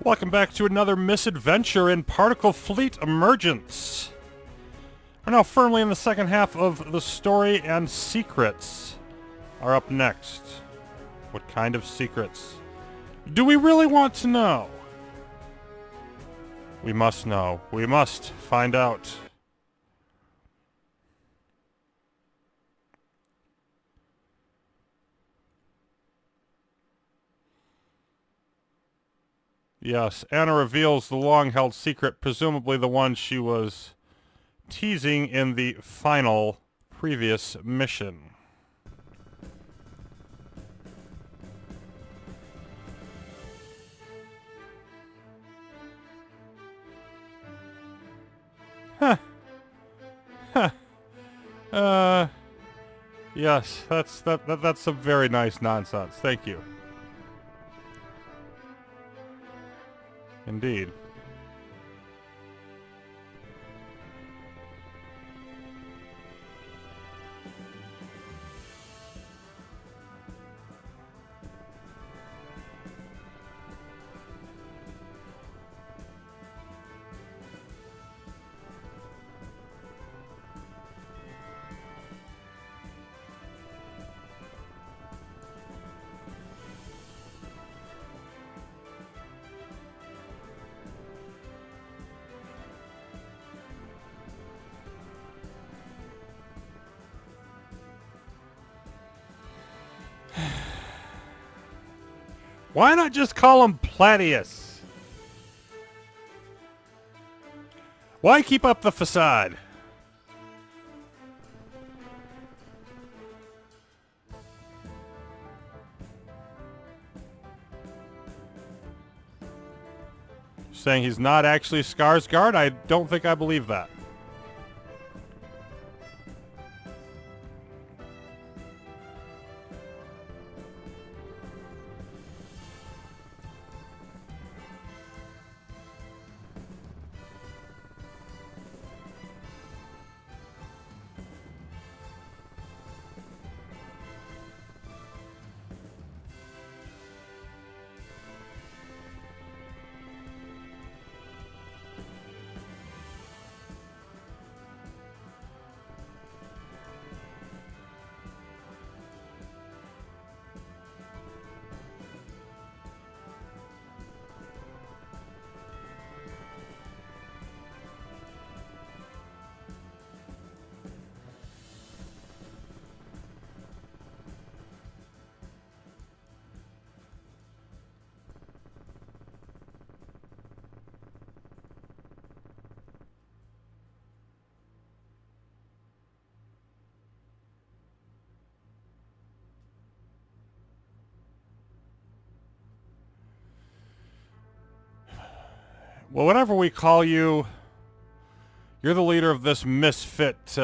Welcome back to another misadventure in Particle Fleet Emergence. We're now firmly in the second half of the story, and secrets are up next. What kind of secrets? Do we really want to know? We must know. We must find out. Yes, Anna reveals the long-held secret, presumably the one she was teasing in the final previous mission. Huh. Huh. Yes, that's some very nice nonsense. Thank you. Indeed. Why not just call him Platius? Why keep up the facade? Saying he's not actually Skarsgård? I don't think I believe that. Well, whatever we call you, you're the leader of this misfit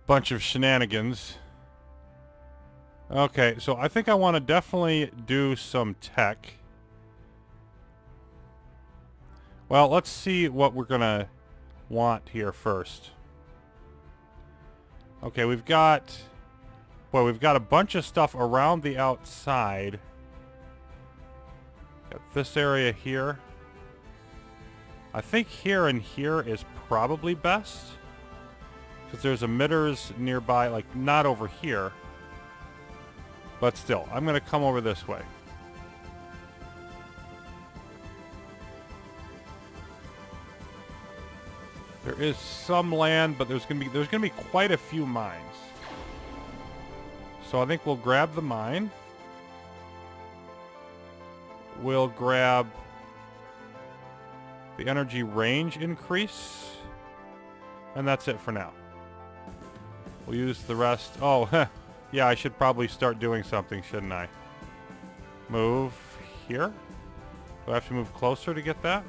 bunch of shenanigans. Okay, so I think I want to definitely do some tech. Well, let's see what we're going to want here first. Okay, we've got a bunch of stuff around the outside. Got this area here. I think here and here is probably best, because there's emitters nearby, like not over here, but still, I'm going to come over this way. There is some land, but there's going to be quite a few mines. So I think we'll grab the mine. We'll grab the energy range increase, and that's it for now. We'll use the rest. Oh, yeah, I should probably start doing something, shouldn't I? Move here? Do I have to move closer to get that?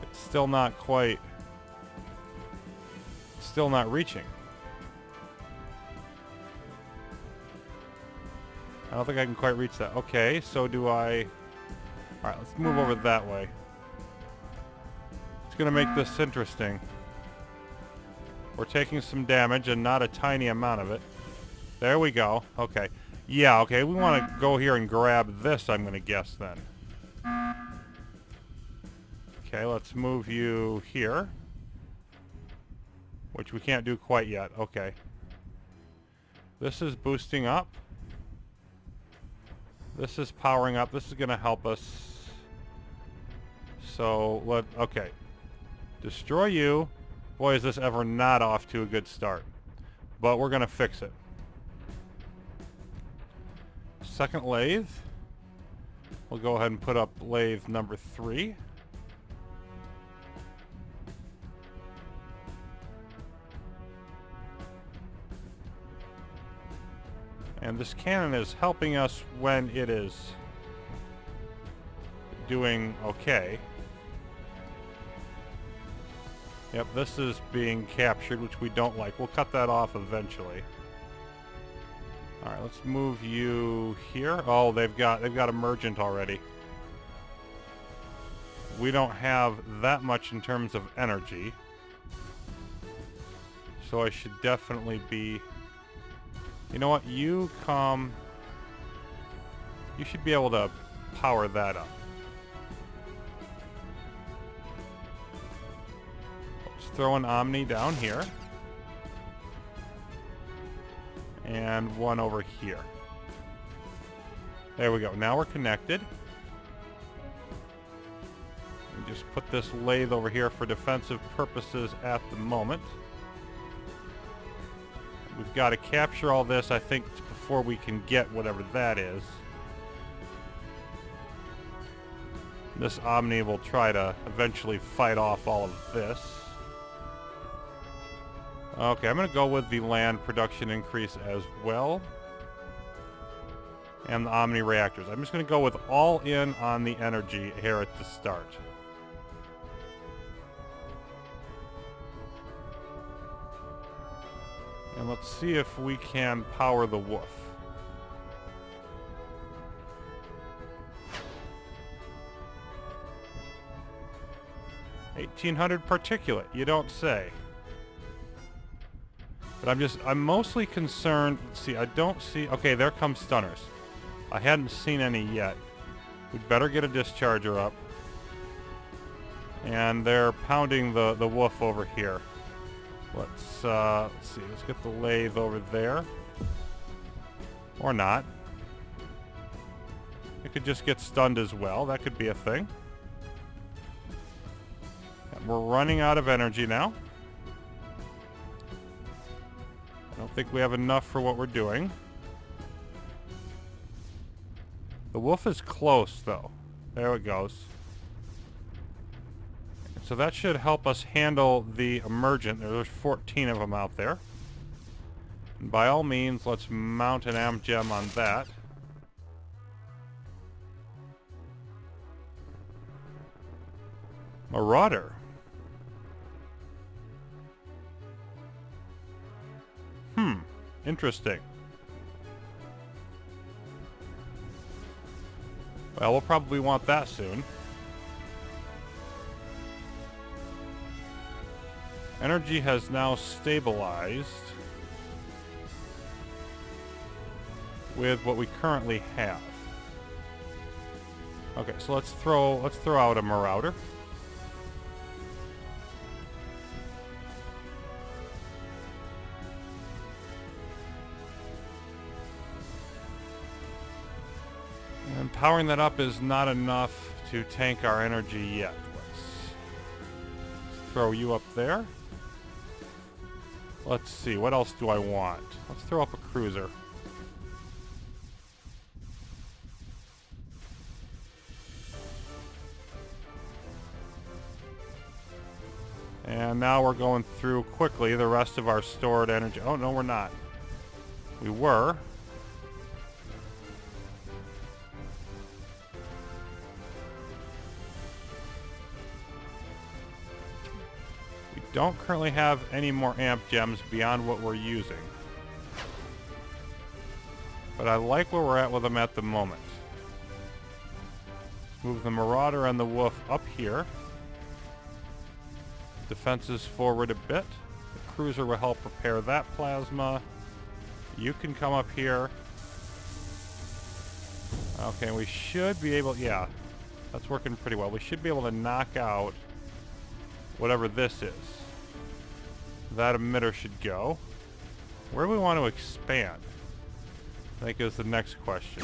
It's still not quite... Still not reaching. I don't think I can quite reach that. Okay, so do I... Alright, let's move over that way. It's going to make this interesting. We're taking some damage, and not a tiny amount of it. There we go. Okay. Yeah, okay, we want to go here and grab this, I'm going to guess, then. Okay, let's move you here. Which we can't do quite yet. Okay. This is boosting up. This is powering up. This is going to help us. So, okay. Destroy you. Boy, is this ever not off to a good start. But we're going to fix it. Second lathe. We'll go ahead and put up lathe number 3. And this cannon is helping us when it is doing okay. Yep, this is being captured, which we don't like. We'll cut that off eventually. Alright, let's move you here. Oh, they've got emergent already. We don't have that much in terms of energy. So I should definitely be... You know what? You come... You should be able to power that up. Let's throw an Omni down here. And one over here. There we go. Now we're connected. We just put this lathe over here for defensive purposes at the moment. We've got to capture all this, I think, before we can get whatever that is. This Omni will try to eventually fight off all of this. Okay, I'm going to go with the land production increase as well. And the Omni reactors. I'm just going to go with all in on the energy here at the start. And let's see if we can power the wolf. $1,800 particulate, you don't say. But I'm mostly concerned, let's see, I don't see, okay, there come stunners. I hadn't seen any yet. We'd better get a discharger up. And they're pounding the wolf over here. Let's see, let's get the lathe over there. Or not. It could just get stunned as well, that could be a thing. And we're running out of energy now. I don't think we have enough for what we're doing. The wolf is close, though. There it goes. So that should help us handle the emergent. There's 14 of them out there. And by all means, let's mount an amp gem on that. Marauder. Interesting. Well, we'll probably want that soon. Energy has now stabilized with what we currently have. Okay, so let's throw out a Marauder. And powering that up is not enough to tank our energy yet. Let's throw you up there. Let's see, what else do I want? Let's throw up a cruiser. And now we're going through quickly the rest of our stored energy. Oh, no, we're not. We were. We don't currently have any more amp gems beyond what we're using. But I like where we're at with them at the moment. Let's move the Marauder and the Wolf up here. Defenses forward a bit. The cruiser will help repair that plasma. You can come up here. Okay, we should be able... Yeah, that's working pretty well. We should be able to knock out whatever this is. That emitter should go. Where do we want to expand? I think is the next question.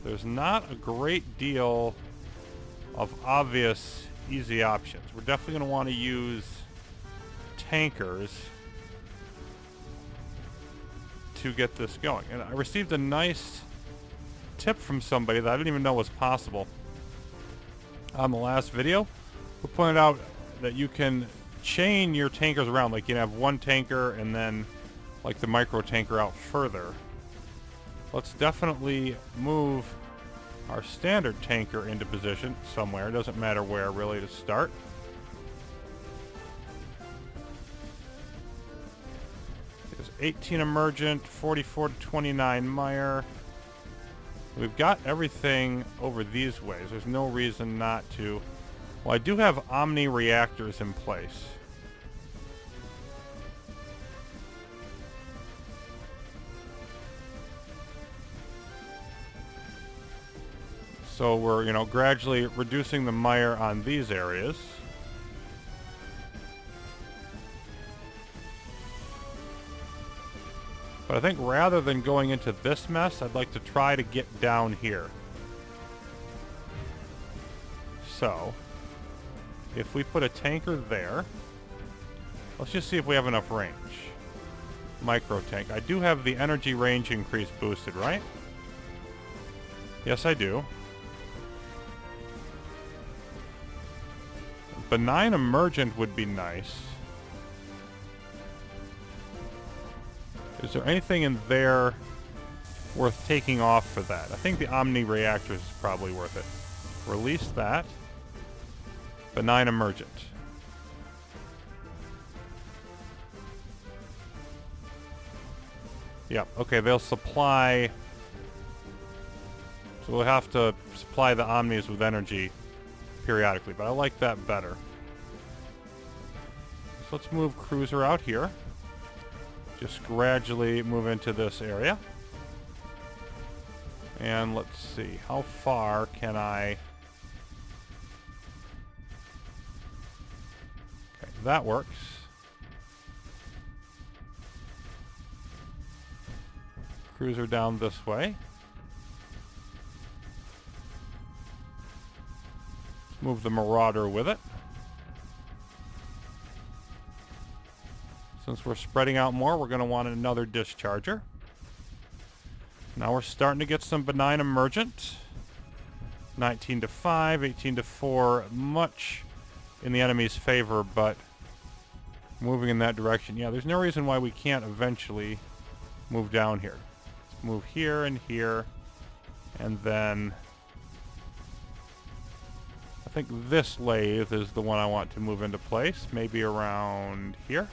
There's not a great deal of obvious, easy options. We're definitely going to want to use tankers to get this going. And I received a nice tip from somebody that I didn't even know was possible. On the last video, we pointed out that you can chain your tankers around. Like you can have one tanker and then like the micro tanker out further. Let's definitely move our standard tanker into position somewhere. It doesn't matter where really to start. There's 18 emergent, 44 to 29 mire. We've got everything over these ways. There's no reason not to. Well, I do have Omni reactors in place. So we're, you know, gradually reducing the mire on these areas. But I think rather than going into this mess, I'd like to try to get down here. So, if we put a tanker there, let's just see if we have enough range. Micro tank. I do have the energy range increase boosted, right? Yes, I do. Benign emergent would be nice. Is there anything in there worth taking off for that? I think the Omni reactors is probably worth it. Release that. Benign emergent. Yep, okay, they'll supply... So we'll have to supply the Omnis with energy periodically, but I like that better. So let's move cruiser out here. Just gradually move into this area. And let's see, how far can I... Okay, that works. Cruiser down this way. Let's move the Marauder with it. Since we're spreading out more, we're going to want another discharger. Now we're starting to get some benign emergent. 19 to 5, 18 to 4, much in the enemy's favor, but moving in that direction. Yeah, there's no reason why we can't eventually move down here. Let's move here and here, and then I think this lathe is the one I want to move into place, maybe around here.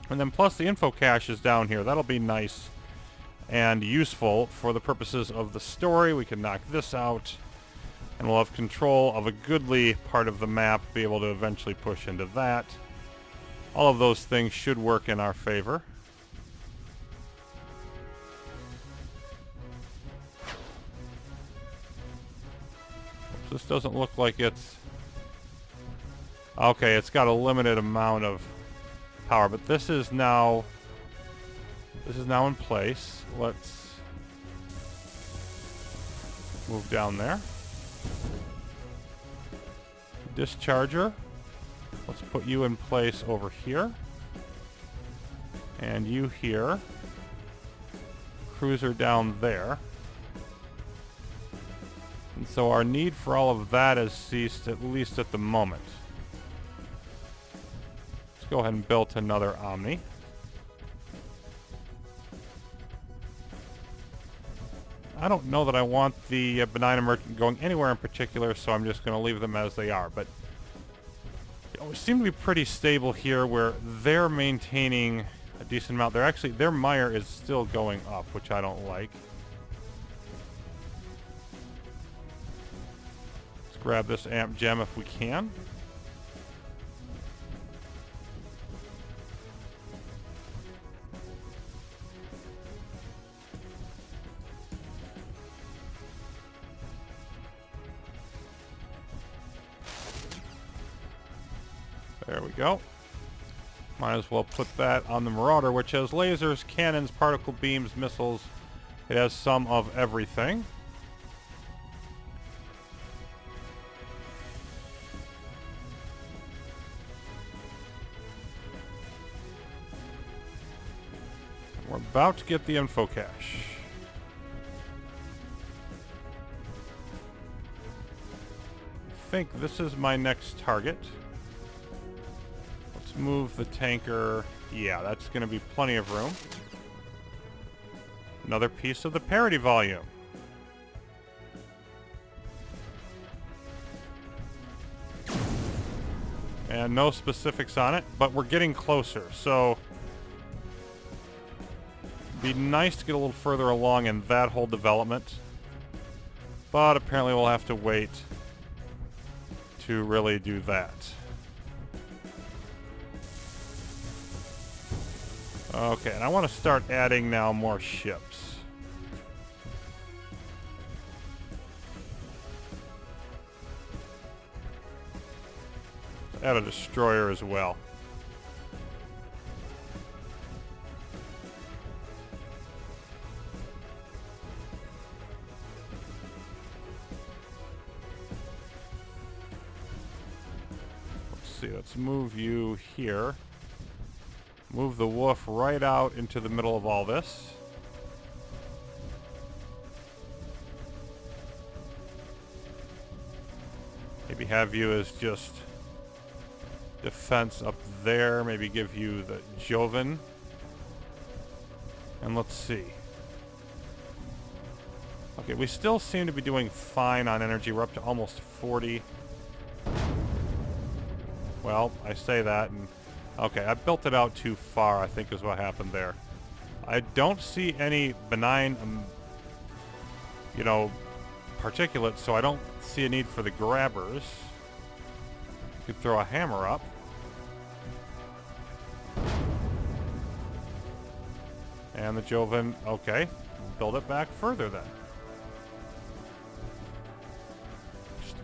And then plus the info cache is down here. That'll be nice and useful for the purposes of the story. We can knock this out, and we'll have control of a goodly part of the map, be able to eventually push into that. All of those things should work in our favor. This doesn't look like it's... Okay, it's got a limited amount of power, but this is now in place. Let's move down there. Discharger. Let's put you in place over here. And you here. Cruiser down there. And so our need for all of that has ceased, at least at the moment. Let's go ahead and build another Omni. I don't know that I want the benign emergent going anywhere in particular, so I'm just going to leave them as they are. But we seem to be pretty stable here, where they're maintaining a decent amount. Their mire is still going up, which I don't like. Let's grab this amp gem if we can. There we go. Might as well put that on the Marauder, which has lasers, cannons, particle beams, missiles. It has some of everything. We're about to get the info cache. I think this is my next target. Let's move the tanker. Yeah, that's going to be plenty of room. Another piece of the parity volume. And no specifics on it, but we're getting closer, so it'd be nice to get a little further along in that whole development. But apparently we'll have to wait to really do that. Okay, and I want to start adding now more ships. Add a destroyer as well. Let's move you here. Move the wolf right out into the middle of all this. Maybe have you as just defense up there. Maybe give you the Joven. And let's see. Okay, we still seem to be doing fine on energy. We're up to almost 40. Well, I say that, and okay, I built it out too far, I think is what happened there. I don't see any benign, particulates, so I don't see a need for the grabbers. You could throw a hammer up. And the Joven, okay, build it back further then.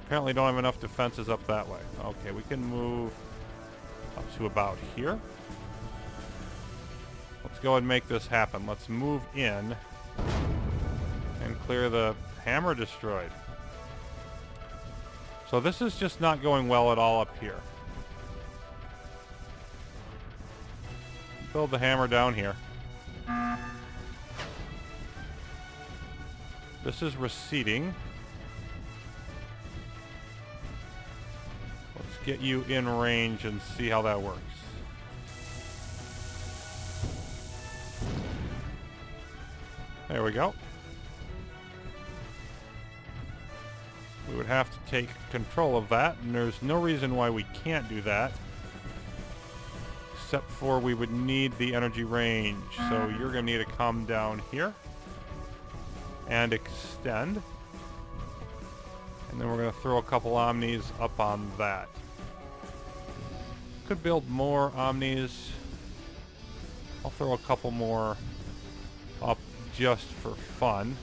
Apparently don't have enough defenses up that way. Okay, we can move up to about here. Let's go and make this happen. Let's move in and clear the hammer destroyed. So this is just not going well at all up here. Build the hammer down here. This is receding. Get you in range and see how that works. There we go. We would have to take control of that, and there's no reason why we can't do that. Except for we would need the energy range. So you're going to need to come down here and extend. And then we're going to throw a couple Omnis up on that. Could build more Omnis. I'll throw a couple more up just for fun.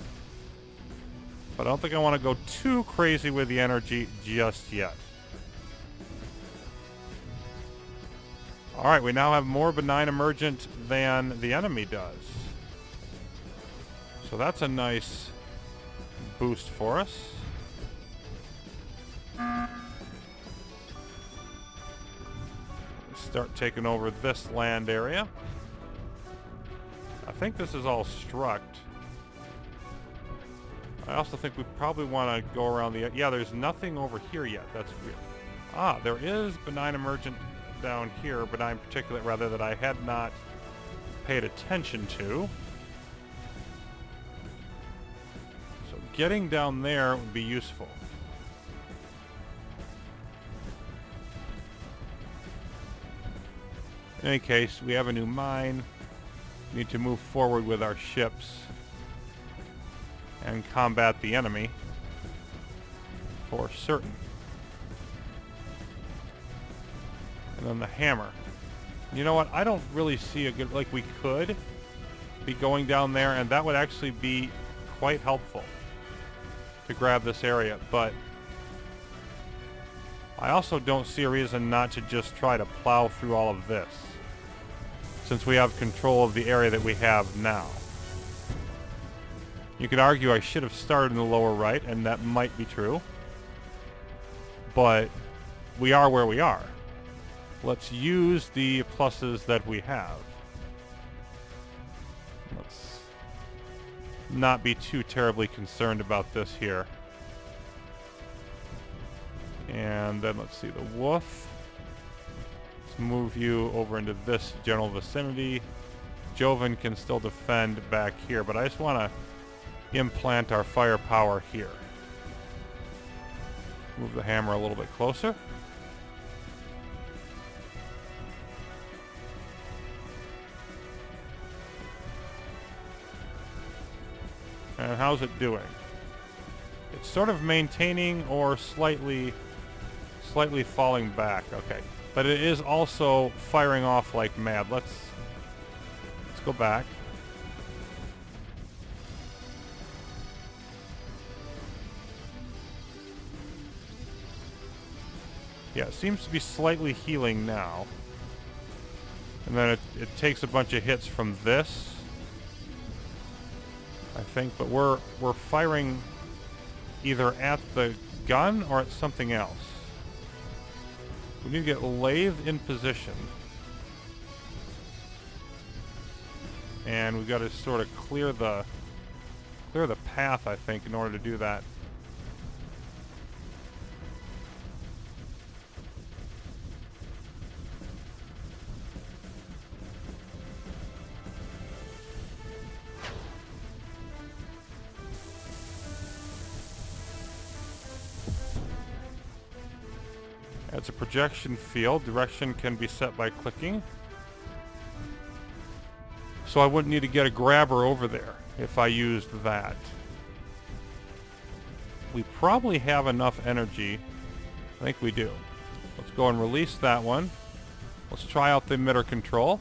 But I don't think I want to go too crazy with the energy just yet. Alright, we now have more benign emergent than the enemy does. So that's a nice boost for us. Start taking over this land area. I think this is all struct. I also think we probably want to go around the... Yeah, there's nothing over here yet. That's weird. Ah, there is benign emergent down here, benign particulate rather, that I had not paid attention to. So getting down there would be useful. In any case, we have a new mine. We need to move forward with our ships and combat the enemy for certain. And then the hammer. You know what? I don't really see a good... Like, we could be going down there, and that would actually be quite helpful to grab this area, but I also don't see a reason not to just try to plow through all of this, since we have control of the area that we have now. You could argue I should have started in the lower right, and that might be true. But we are where we are. Let's use the pluses that we have. Let's not be too terribly concerned about this here. And then let's see, the wolf. Let's move you over into this general vicinity. Joven can still defend back here, but I just want to implant our firepower here. Move the hammer a little bit closer. And how's it doing? It's sort of maintaining or slightly falling back. Okay. But it is also firing off like mad. Let's go back. Yeah, it seems to be slightly healing now. And then it takes a bunch of hits from this, I think, but we're firing either at the gun or at something else. We need to get Lathe in position. And we've got to sort of clear the path, I think, in order to do that. It's a projection field. Direction can be set by clicking. So I wouldn't need to get a grabber over there if I used that. We probably have enough energy. I think we do. Let's go and release that one. Let's try out the emitter control.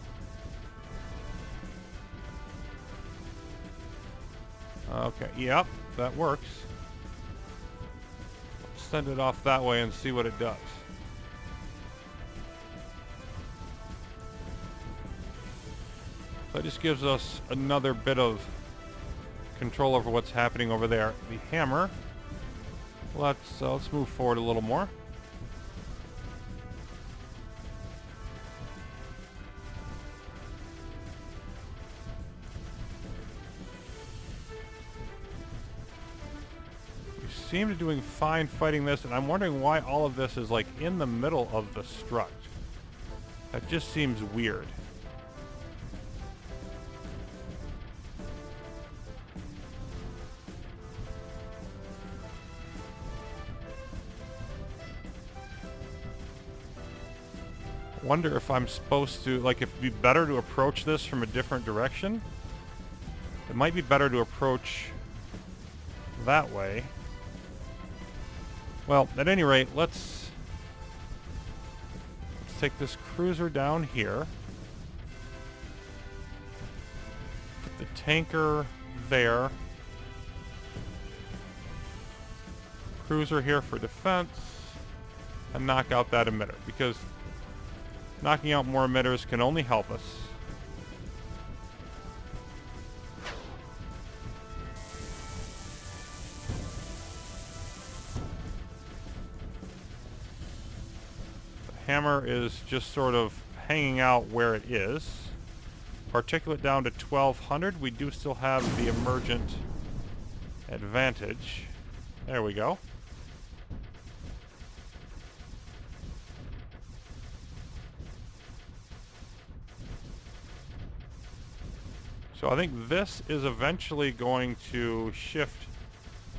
Okay, yep, that works. Let's send it off that way and see what it does. That just gives us another bit of control over what's happening over there. The hammer. Let's move forward a little more. We seem to be doing fine fighting this, and I'm wondering why all of this is like in the middle of the struct. That just seems weird. Wonder if I'm supposed to, like, if it'd be better to approach this from a different direction. It might be better to approach that way. Well, at any rate, let's take this cruiser down here. Put the tanker there. Cruiser here for defense. And knock out that emitter, because knocking out more emitters can only help us. The hammer is just sort of hanging out where it is. Particulate down to 1200. We do still have the emergent advantage. There we go. So I think this is eventually going to shift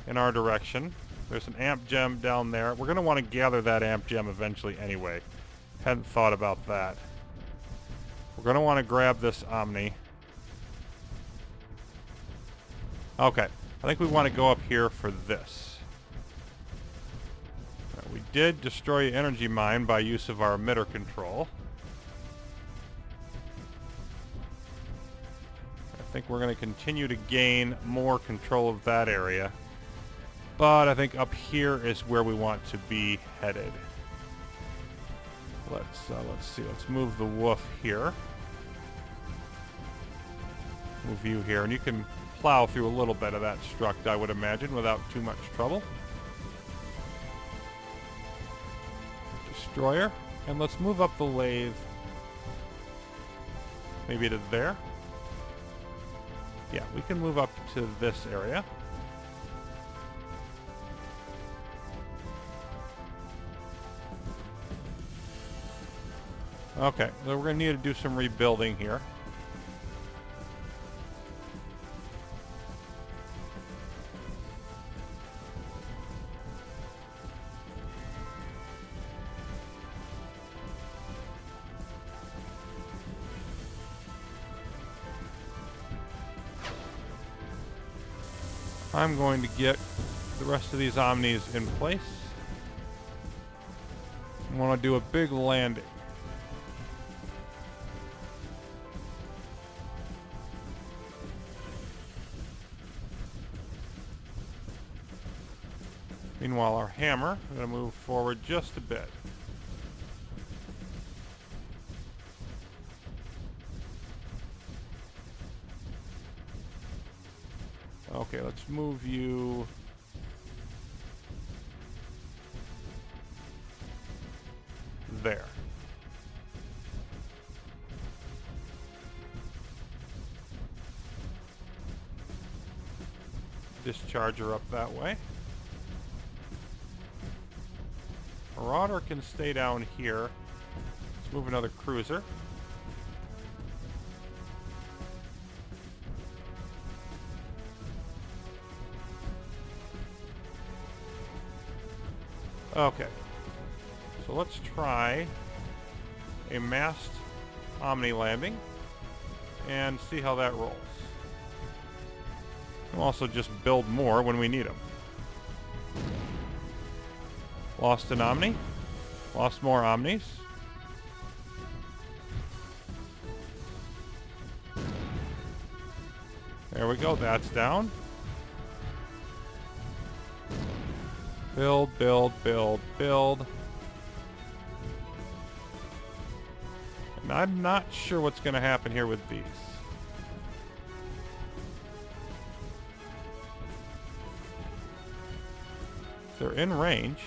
in our direction. There's an amp gem down there. We're going to want to gather that amp gem eventually anyway. Hadn't thought about that. We're going to want to grab this Omni. Okay. I think we want to go up here for this. We did destroy the energy mine by use of our emitter control. I think we're going to continue to gain more control of that area. But I think up here is where we want to be headed. Let's see. Let's move the wolf here. Move you here, and you can plow through a little bit of that struct, I would imagine, without too much trouble. Destroyer, and let's move up the lathe. Maybe to there. Yeah, we can move up to this area. Okay, so we're going to need to do some rebuilding here. I'm going to get the rest of these Omnis in place. I want to do a big landing. Meanwhile, our hammer, I'm going to move forward just a bit. Okay, let's move you there. Discharger up that way. Marauder can stay down here. Let's move another cruiser. Okay, so let's try a massed Omni landing and see how that rolls. We'll also just build more when we need them. Lost an Omni. Lost more Omnis. There we go, that's down. Build, build, build, build. And I'm not sure what's going to happen here with these. They're in range.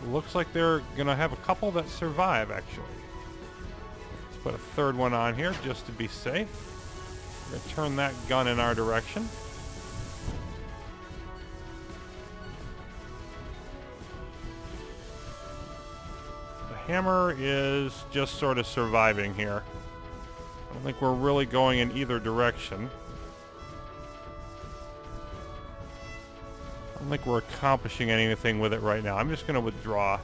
Looks like they're going to have a couple that survive, actually. Let's put a third one on here just to be safe. We're going to turn that gun in our direction. Hammer is just sort of surviving here. I don't think we're really going in either direction. I don't think we're accomplishing anything with it right now. I'm just going to withdraw.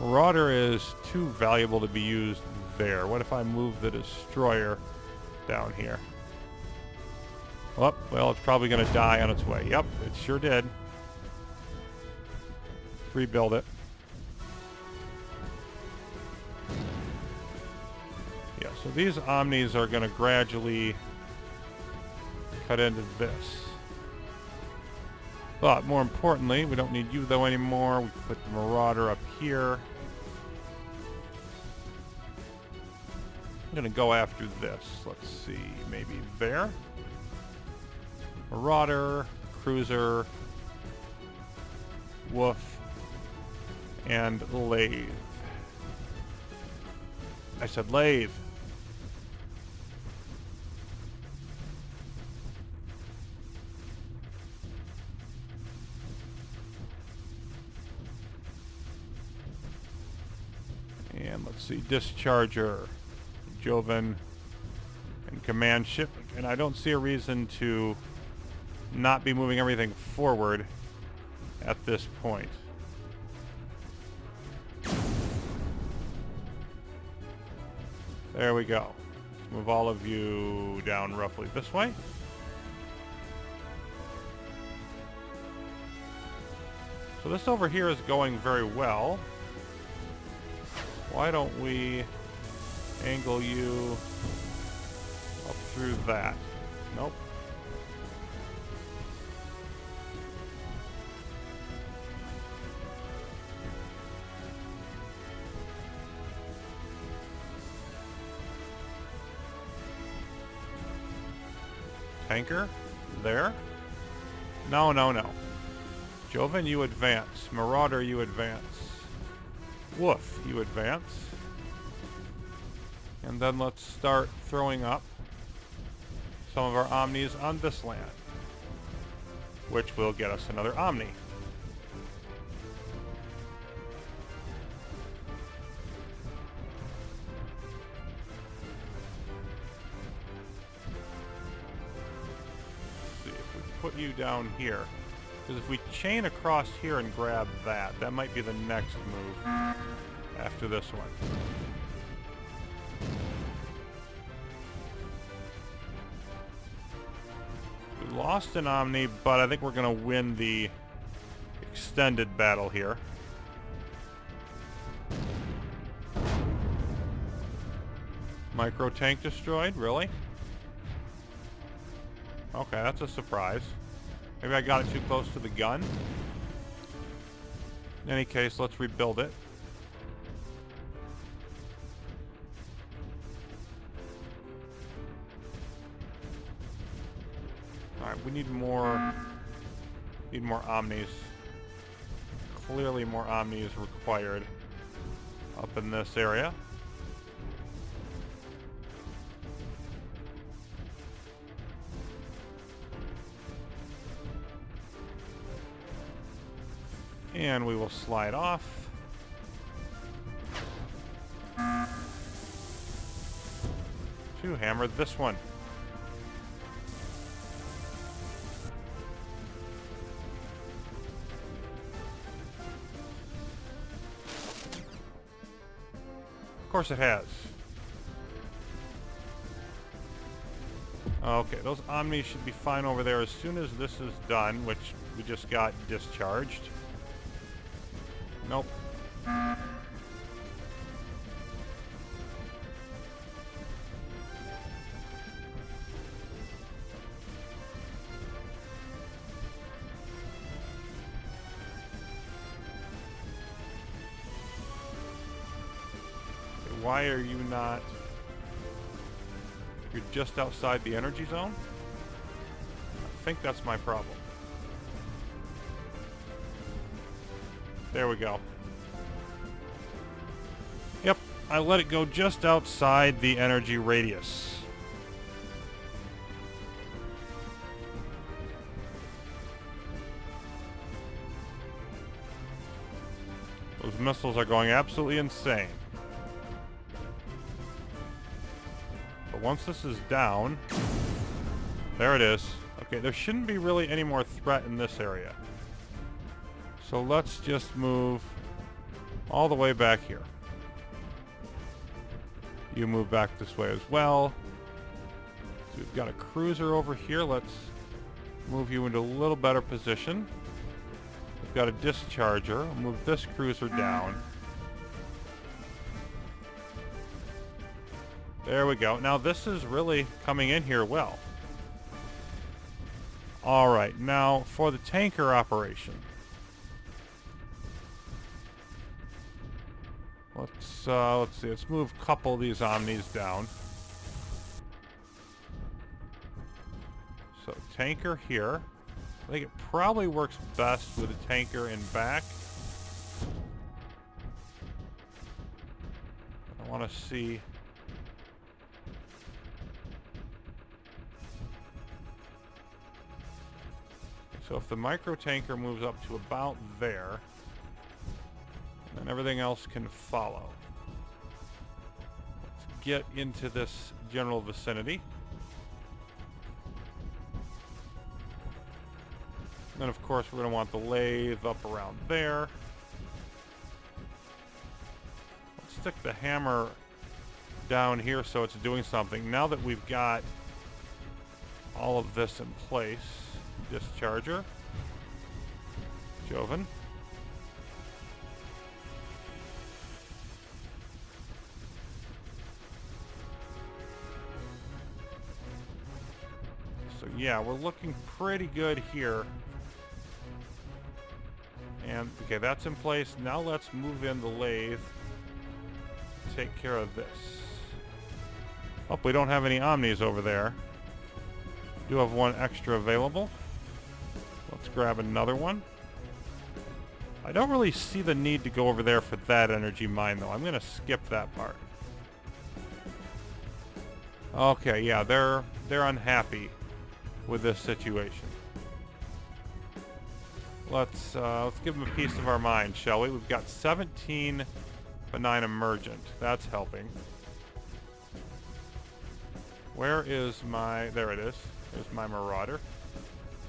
Marauder is too valuable to be used there. What if I move the destroyer down here? Oh, well, it's probably going to die on its way. Yep, it sure did. Rebuild it. Yeah, so these Omnis are going to gradually cut into this. But more importantly, we don't need you though anymore. We can put the Marauder up here. I'm going to go after this. Let's see, maybe there. Marauder, Cruiser, Wolf, and lathe. I said lathe. And let's see, discharger, Joven, and command ship. And I don't see a reason to not be moving everything forward at this point. There we go. Let's move all of you down roughly this way. So this over here is going very well. Why don't we angle you up through that? Nope. Tanker? There? No, no, no. Joven, you advance. Marauder, you advance. Woof, you advance. And then let's start throwing up some of our Omnis on this land, which will get us another Omni. Let's see if we put you down here. Because if we chain across here and grab that, that might be the next move after this one. We lost an Omni, but I think we're going to win the extended battle here. Micro tank destroyed? Really? Okay, that's a surprise. Maybe I got it too close to the gun. In any case, let's rebuild it. Alright, we need more Omnis. Clearly more Omnis required up in this area. And we will slide off. To hammer this one. Of course it has. Okay, those Omnis should be fine over there as soon as this is done, which we just got discharged. Nope. Why are you not... You're just outside the energy zone? I think that's my problem. There we go. Yep, I let it go just outside the energy radius. Those missiles are going absolutely insane. But once this is down... There it is. Okay, there shouldn't be really any more threat in this area. So let's just move all the way back here. You move back this way as well. So we've got a cruiser over here. Let's move you into a little better position. We've got a discharger. I'll move this cruiser down. There we go. Now this is really coming in here well. Alright, now for the tanker operation. Let's see, let's move a couple of these Omnis down. So tanker here. I think it probably works best with a tanker in back. I want to see... So if the micro tanker moves up to about there, then everything else can follow. Let's get into this general vicinity. And then of course we're going to want the lathe up around there. Let's stick the hammer down here so it's doing something. Now that we've got all of this in place, discharger, Joven. So yeah, we're looking pretty good here. And okay, that's in place. Now let's move in the lathe. Take care of this. Oh, we don't have any Omnis over there. Do have one extra available. Let's grab another one. I don't really see the need to go over there for that energy mine, though. I'm going to skip that part. Okay, yeah, they're unhappy with this situation. Let's give them a piece of our mind, shall we? We've got 17 benign emergent. That's helping. Where is my... There it is. There's my marauder.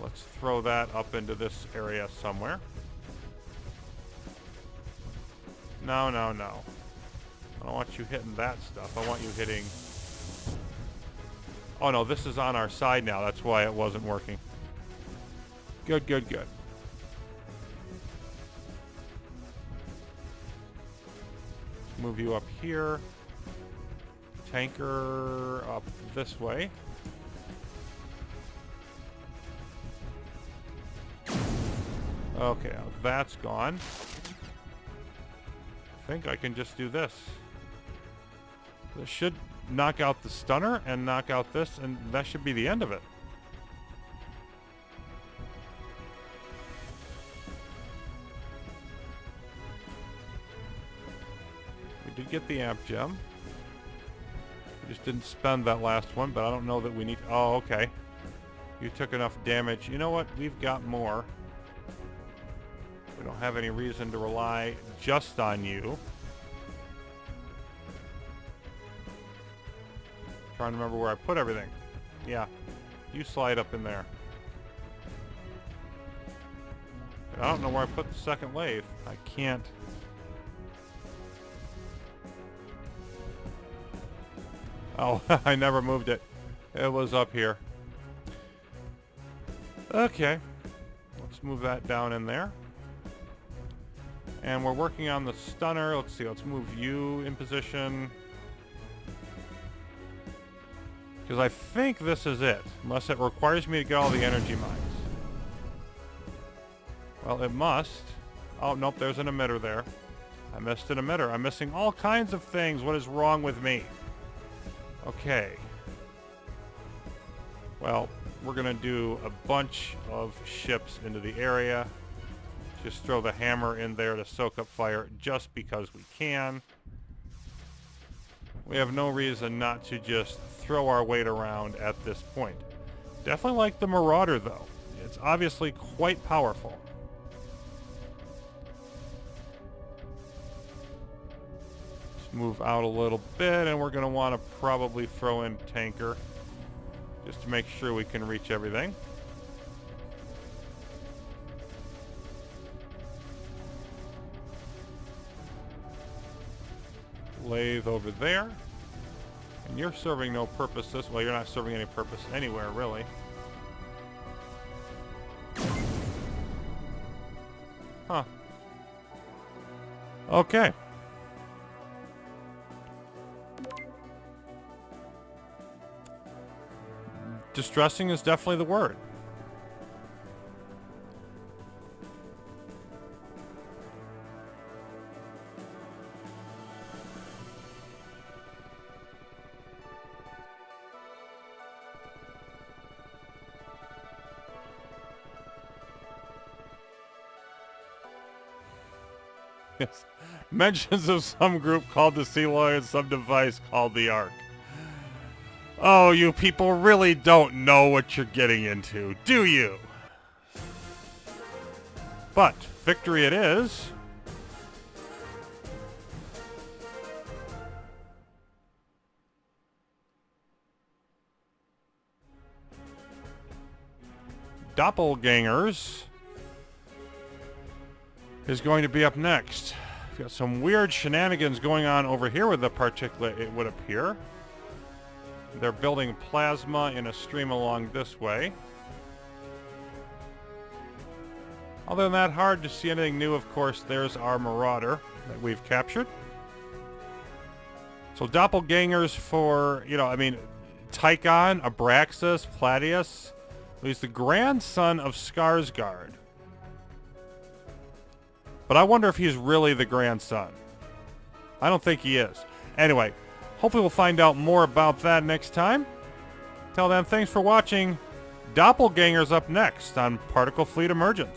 Let's throw that up into this area somewhere. No, no, no. I don't want you hitting that stuff. I want you hitting... Oh, no, this is on our side now. That's why it wasn't working. Good, good, good. Move you up here. Tanker up this way. Okay, now that's gone. I think I can just do this. This should knock out the stunner and knock out this, and that should be the end of it. We did get the amp gem. We just didn't spend that last one, but I don't know that we need... Oh, okay. You took enough damage. You know what? We've got more. We don't have any reason to rely just on you. Trying to remember where I put everything. Yeah, you slide up in there. I don't know where I put the second lathe. I can't. Oh, I never moved it. It was up here. Okay. Let's move that down in there. And we're working on the stunner. Let's see, let's move you in position. Because I think this is it. Unless it requires me to get all the energy mines. Well, it must. Oh, nope, there's an emitter there. I missed an emitter. I'm missing all kinds of things. What is wrong with me? Okay. Well, we're going to do a bunch of ships into the area. Just throw the hammer in there to soak up fire just because we can. We have no reason not to just throw our weight around at this point. Definitely like the Marauder, though. It's obviously quite powerful. Let's move out a little bit, and we're going to want to probably throw in Tanker just to make sure we can reach everything. Lathe over there. And you're serving no purpose this way. You're not serving any purpose anywhere, really. Huh. Okay. Distressing is definitely the word. Yes. Mentions of some group called the Sealoy and some device called the Ark. Oh, you people really don't know what you're getting into, do you? But victory it is. Doppelgangers is going to be up next. We've got some weird shenanigans going on over here with the particulate, it would appear. They're building plasma in a stream along this way. Other than that, hard to see anything new. Of course, there's our Marauder that we've captured. So doppelgangers for, you know, I mean, Ticon, Abraxas, Platius. He's the grandson of Skarsgård. But I wonder if he's really the grandson. I don't think he is. Anyway, hopefully we'll find out more about that next time. Till then, thanks for watching. doppelgangers up next on Particle Fleet Emergence.